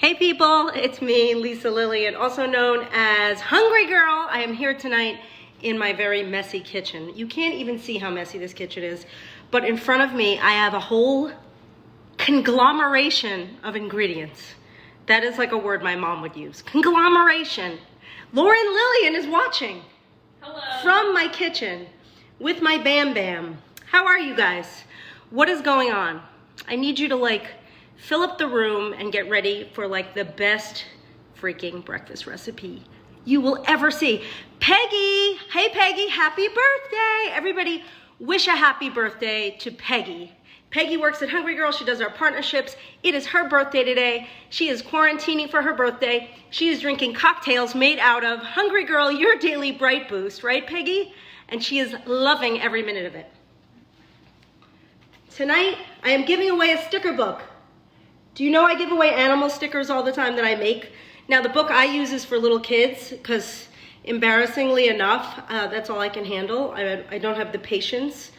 Hey people, it's me, Lisa Lillian, also known as Hungry Girl. I am here tonight in my very messy kitchen. You can't even see how messy this kitchen is, but in front of me I have a whole conglomeration of ingredients. That is like a word my mom would use. Conglomeration. Lauren Lillian is watching. Hello. From my kitchen with my Bam Bam. How are you guys? What is going on? I need you to fill up the room and get ready for the best freaking breakfast recipe you will ever see. Peggy, hey Peggy, happy birthday. Everybody wish a happy birthday to Peggy. Peggy works at Hungry Girl, she does our partnerships. It is her birthday today. She is quarantining for her birthday. She is drinking cocktails made out of Hungry Girl, your daily bright boost, right Peggy? And she is loving every minute of it. Tonight, I am giving away a sticker book. Do you know I give away animal stickers all the time that I make? Now the book I use is for little kids because embarrassingly enough, that's all I can handle. I don't have the patience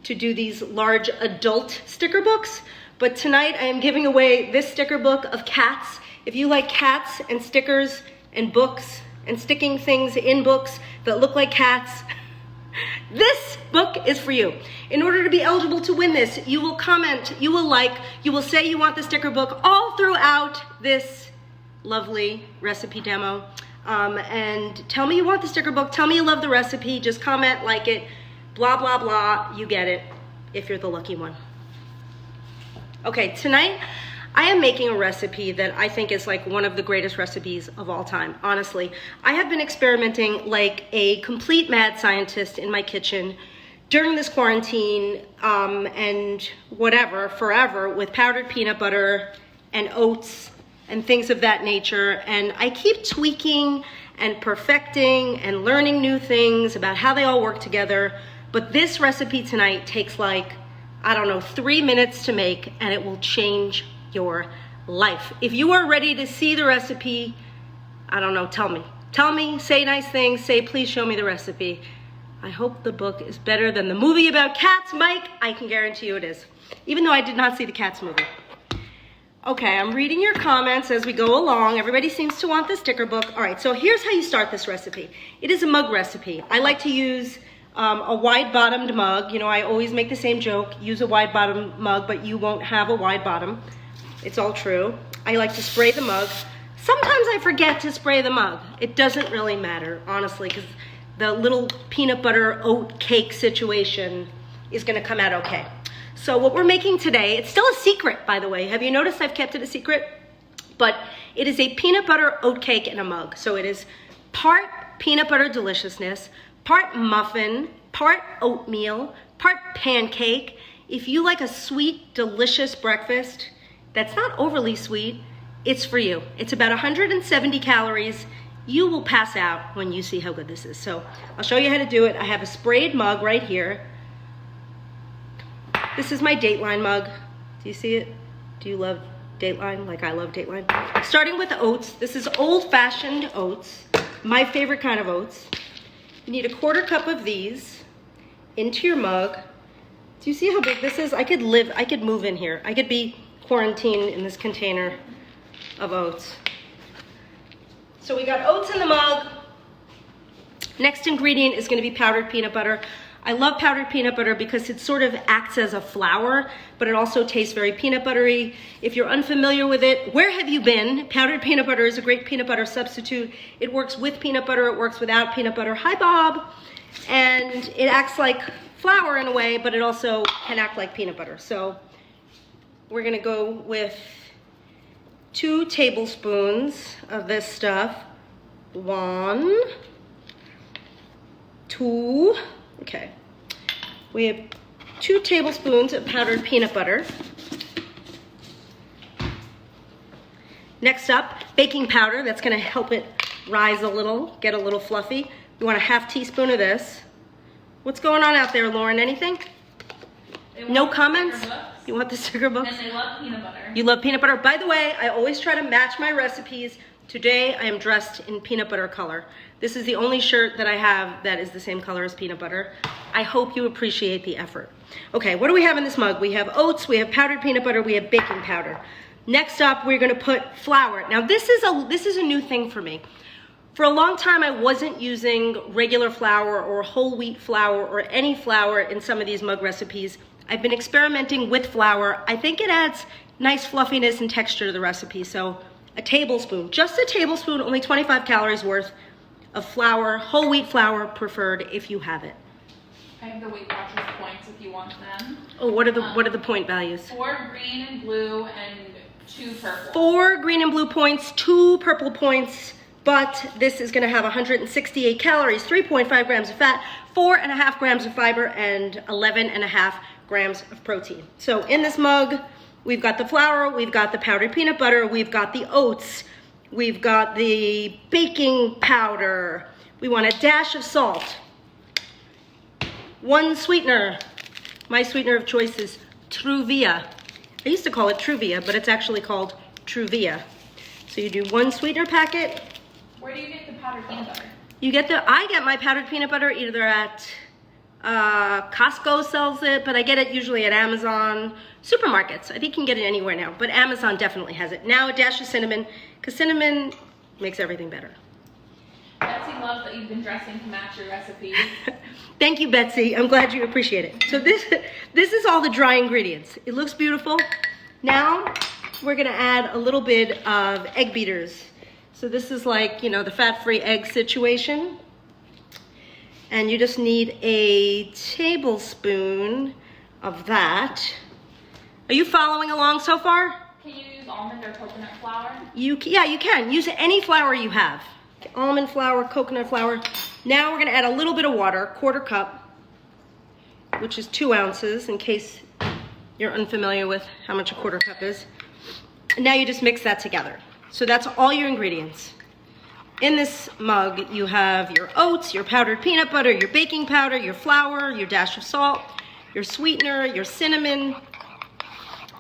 to do these large adult sticker books. But tonight I am giving away this sticker book of cats. If you like cats and stickers and books and sticking things in books that look like cats, this book is for you. In order to be eligible to win this, you will comment, you will like, you will say you want the sticker book all throughout this lovely recipe demo. And tell me you want the sticker book, tell me you love the recipe, just comment, like it, blah, blah, blah, you get it, if you're the lucky one. Okay, tonight, I am making a recipe that I think is one of the greatest recipes of all time, honestly. I have been experimenting like a complete mad scientist in my kitchen during this quarantine and whatever, forever, with powdered peanut butter and oats and things of that nature. And I keep tweaking and perfecting and learning new things about how they all work together. But this recipe tonight takes 3 minutes to make, and it will change your life. If you are ready to see the recipe, I don't know, tell me. Tell me, say nice things, say please show me the recipe. I hope the book is better than the movie about cats, Mike. I can guarantee you it is. Even though I did not see the Cats movie. Okay, I'm reading your comments as we go along. Everybody seems to want the sticker book. All right, so here's how you start this recipe. It is a mug recipe. I like to use a wide-bottomed mug. You know, I always make the same joke. Use a wide-bottomed mug, but you won't have a wide bottom. It's all true. I like to spray the mug. Sometimes I forget to spray the mug. It doesn't really matter, honestly, because the little peanut butter oat cake situation is gonna come out okay. So what we're making today, it's still a secret, by the way. Have you noticed I've kept it a secret? But it is a peanut butter oat cake in a mug. So it is part peanut butter deliciousness, part muffin, part oatmeal, part pancake. If you like a sweet, delicious breakfast that's not overly sweet, it's for you. It's about 170 calories. You will pass out when you see how good this is. So I'll show you how to do it. I have a sprayed mug right here. This is my Dateline mug. Do you see it? Do you love Dateline like I love Dateline? Starting with the oats. This is old-fashioned oats, my favorite kind of oats. You need a 1/4 cup of these into your mug. Do you see how big this is? I could move in here. I could be quarantined in this container of oats. So we got oats in the mug. Next ingredient is gonna be powdered peanut butter. I love powdered peanut butter because it sort of acts as a flour, but it also tastes very peanut buttery. If you're unfamiliar with it, where have you been? Powdered peanut butter is a great peanut butter substitute. It works with peanut butter, it works without peanut butter. Hi, Bob. And it acts like flour in a way, but it also can act like peanut butter. So we're gonna go with 2 tablespoons of this stuff. 1, 2, okay. We have 2 tablespoons of powdered peanut butter. Next up, baking powder. That's gonna help it rise a little, get a little fluffy. We want a 1/2 teaspoon of this. What's going on out there, Lauren? Anything? No comments? You want the sticker books? And they love peanut butter. You love peanut butter. By the way, I always try to match my recipes. Today, I am dressed in peanut butter color. This is the only shirt that I have that is the same color as peanut butter. I hope you appreciate the effort. Okay, what do we have in this mug? We have oats, we have powdered peanut butter, we have baking powder. Next up, we're gonna put flour. Now this is a new thing for me. For a long time, I wasn't using regular flour or whole wheat flour or any flour in some of these mug recipes. I've been experimenting with flour. I think it adds nice fluffiness and texture to the recipe. So a tablespoon, just a tablespoon, only 25 calories worth of flour, whole wheat flour preferred if you have it. I have the Weight Watchers points if you want them. Oh, what are the point values? 4 green and blue and 2 purple. 4 green and blue points, 2 purple points, but this is gonna have 168 calories, 3.5 grams of fat, 4.5 grams of fiber, and 11.5 grams of protein. So in this mug, we've got the flour, we've got the powdered peanut butter, we've got the oats, we've got the baking powder, we want a dash of salt, 1 sweetener. My sweetener of choice is Truvia. I used to call it Truvia, but it's actually called Truvia. So you do 1 sweetener packet. Where do you get the powdered peanut butter? I get my powdered peanut butter either at Costco sells it, but I get it usually at Amazon, supermarkets. I think you can get it anywhere now, but Amazon definitely has it. Now a dash of cinnamon, because cinnamon makes everything better. Betsy loves that you've been dressing to match your recipes. Thank you, Betsy. I'm glad you appreciate it. So this is all the dry ingredients. It looks beautiful. Now we're gonna add a little bit of egg beaters. So this is like, you know, the fat-free egg situation. And you just need a tablespoon of that. Are you following along so far? Can you use almond or coconut flour? Yeah, you can. Use any flour you have. Almond flour, coconut flour. Now we're gonna add a little bit of water, 1/4 cup, which is 2 ounces, in case you're unfamiliar with how much a 1/4 cup is. And now you just mix that together. So that's all your ingredients. In this mug, you have your oats, your powdered peanut butter, your baking powder, your flour, your dash of salt, your sweetener, your cinnamon,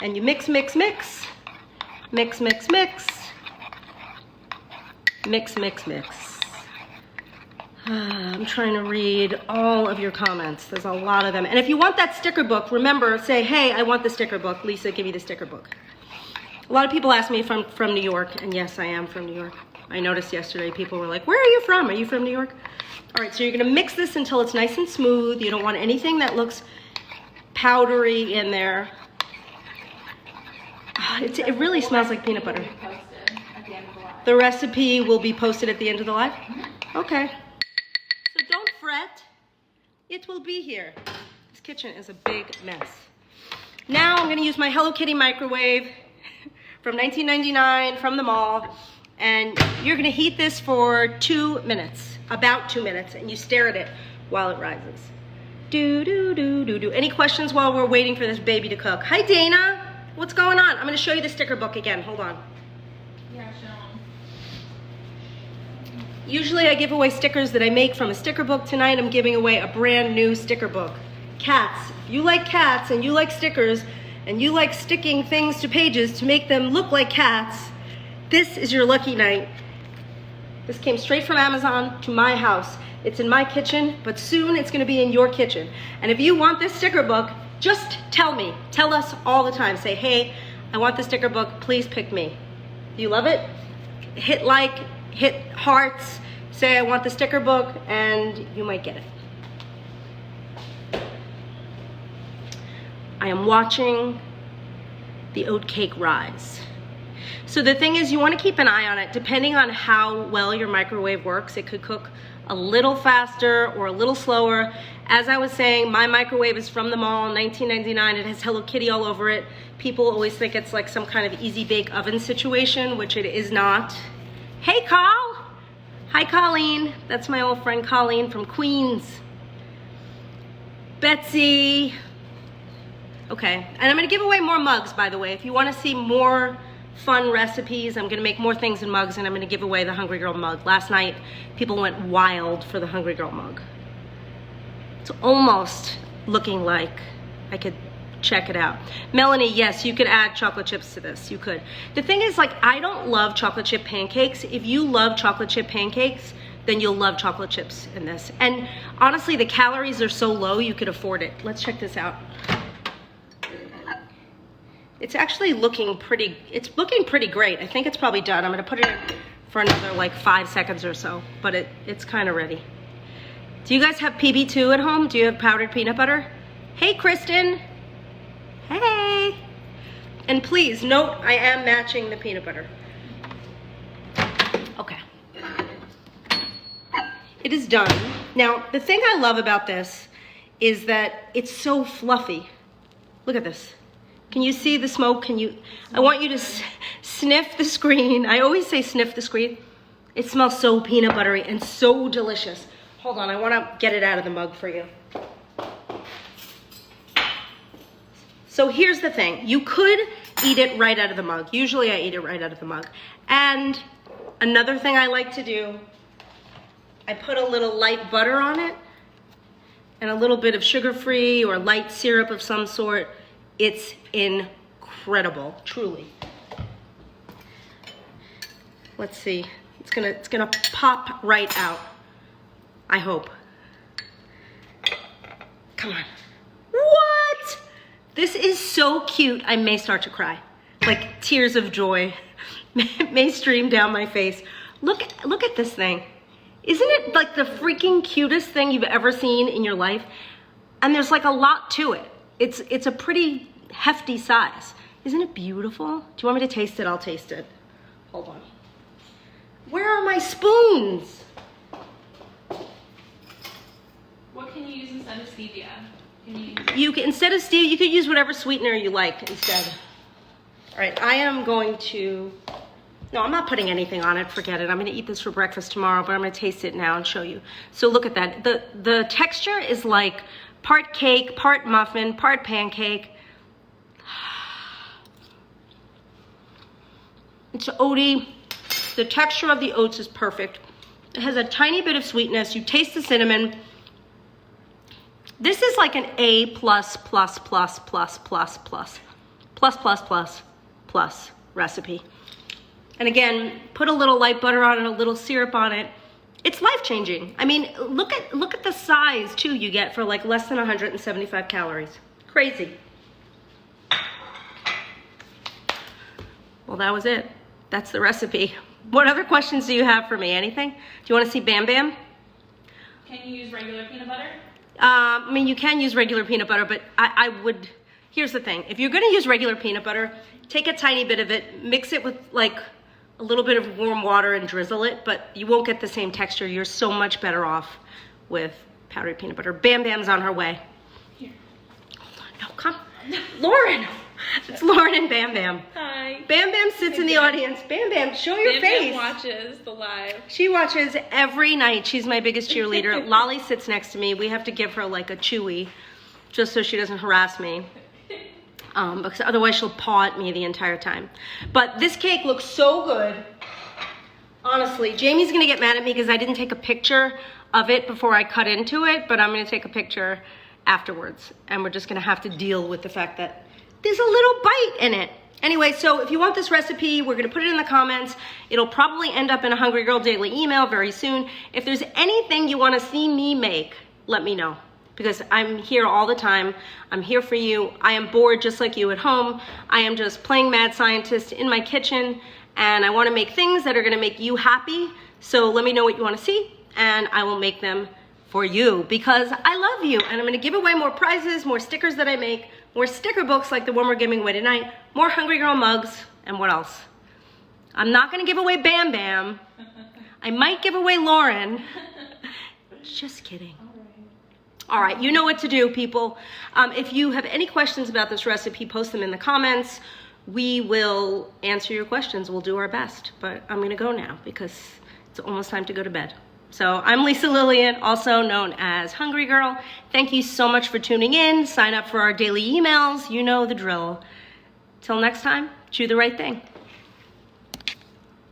and you mix, mix, mix. Mix, mix, mix. Mix, mix, mix. I'm trying to read all of your comments. There's a lot of them. And if you want that sticker book, remember, say, hey, I want the sticker book. Lisa, give me the sticker book. A lot of people ask me if I'm from New York, and yes, I am from New York. I noticed yesterday people were like, where are you from? Are you from New York? All right, so you're gonna mix this until it's nice and smooth. You don't want anything that looks powdery in there. It really smells like peanut butter. The recipe will be posted at the end of the live? Okay. So don't fret. It will be here. This kitchen is a big mess. Now I'm gonna use my Hello Kitty microwave from 1999 from the mall. And you're gonna heat this for 2 minutes, about 2 minutes, and you stare at it while it rises. Do, do, do, do, do. Any questions while we're waiting for this baby to cook? Hi, Dana. What's going on? I'm gonna show you the sticker book again. Hold on. Yeah, show 'em. Usually I give away stickers that I make from a sticker book. Tonight I'm giving away a brand new sticker book. Cats. If you like cats and you like stickers and you like sticking things to pages to make them look like cats, this is your lucky night. This came straight from Amazon to my house. It's in my kitchen, but soon it's gonna be in your kitchen. And if you want this sticker book, just tell me. Tell us all the time. Say, hey, I want the sticker book, please pick me. Do you love it? Hit like, hit hearts, say I want the sticker book, and you might get it. I am watching the oatcake rise. So the thing is, you want to keep an eye on it. Depending on how well your microwave works, it could cook a little faster or a little slower. As I was saying, my microwave is from the mall, 1999. It has Hello Kitty all over it. People always think it's like some kind of easy bake oven situation, which it is not. Hey, Carl. Hi, Colleen. That's my old friend Colleen from Queens. Betsy. Okay, and I'm gonna give away more mugs, by the way. If you wanna see more fun recipes, I'm gonna make more things in mugs, and I'm gonna give away the Hungry Girl mug. Last night, people went wild for the Hungry Girl mug. It's almost looking like I could check it out. Melanie, yes, you could add chocolate chips to this, you could. The thing is, like, I don't love chocolate chip pancakes. If you love chocolate chip pancakes, then you'll love chocolate chips in this. And honestly, the calories are so low, you could afford it. Let's check this out. It's actually looking pretty great. I think it's probably done. I'm gonna put it in for another like 5 seconds or so, but it's kind of ready. Do you guys have PB2 at home? Do you have powdered peanut butter? Hey, Kristen. Hey. And please note, I am matching the peanut butter. Okay. It is done. Now, the thing I love about this is that it's so fluffy. Look at this. Can you see the smoke? I want you to sniff the screen. I always say sniff the screen. It smells so peanut buttery and so delicious. Hold on, I want to get it out of the mug for you. So here's the thing. You could eat it right out of the mug. Usually I eat it right out of the mug. And another thing I like to do, I put a little light butter on it and a little bit of sugar-free or light syrup of some sort. It's incredible, truly. Let's see. It's gonna pop right out. I hope. Come on. What? This is so cute. I may start to cry. Like tears of joy may stream down my face. Look at this thing. Isn't it like the freaking cutest thing you've ever seen in your life? And there's like a lot to it. It's a pretty hefty size. Isn't it beautiful? Do you want me to taste it? I'll taste it. Hold on. Where are my spoons? What can you use instead of stevia? Instead of stevia, you could use whatever sweetener you like instead. All right, I am going to, no, I'm not putting anything on it, forget it. I'm gonna eat this for breakfast tomorrow, but I'm gonna taste it now and show you. So look at that. The texture is like part cake, part muffin, part pancake. It's oaty. The texture of the oats is perfect. It has a tiny bit of sweetness. You taste the cinnamon. This is like an A plus recipe. And again, put a little light butter on it, a little syrup on it. It's life-changing. I mean, look at the size too you get for like less than 175 calories. Crazy. Well, that was it. That's the recipe. What other questions do you have for me? Anything? Do you want to see Bam Bam? Can you use regular peanut butter? I mean, you can use regular peanut butter, but I would, here's the thing. If you're gonna use regular peanut butter, take a tiny bit of it, mix it with like a little bit of warm water and drizzle it, but you won't get the same texture. You're so much better off with powdered peanut butter. Bam Bam's on her way. Here. Hold on, no, come. Lauren! It's Lauren and Bam Bam. Hi. Bam Bam sits in the audience. Bam Bam, show your face. Bam watches the live. She watches every night. She's my biggest cheerleader. Lolly sits next to me. We have to give her like a chewy just so she doesn't harass me. Because otherwise she'll paw at me the entire time. But this cake looks so good. Honestly, Jamie's gonna get mad at me because I didn't take a picture of it before I cut into it, but I'm gonna take a picture afterwards. And we're just gonna have to deal with the fact that there's a little bite in it. Anyway, so if you want this recipe, we're gonna put it in the comments. It'll probably end up in a Hungry Girl Daily email very soon. If there's anything you wanna see me make, let me know. Because I'm here all the time. I'm here for you. I am bored just like you at home. I am just playing mad scientist in my kitchen, and I wanna make things that are gonna make you happy. So let me know what you wanna see, and I will make them for you because I love you. And I'm gonna give away more prizes, more stickers that I make, more sticker books like the one we're giving away tonight, more Hungry Girl mugs, and what else? I'm not gonna give away Bam Bam. I might give away Lauren. Just kidding. All right, you know what to do, people. If you have any questions about this recipe, post them in the comments. We will answer your questions. We'll do our best, but I'm gonna go now because it's almost time to go to bed. So I'm Lisa Lillian, also known as Hungry Girl. Thank you so much for tuning in. Sign up for our daily emails. You know the drill. Till next time, chew the right thing.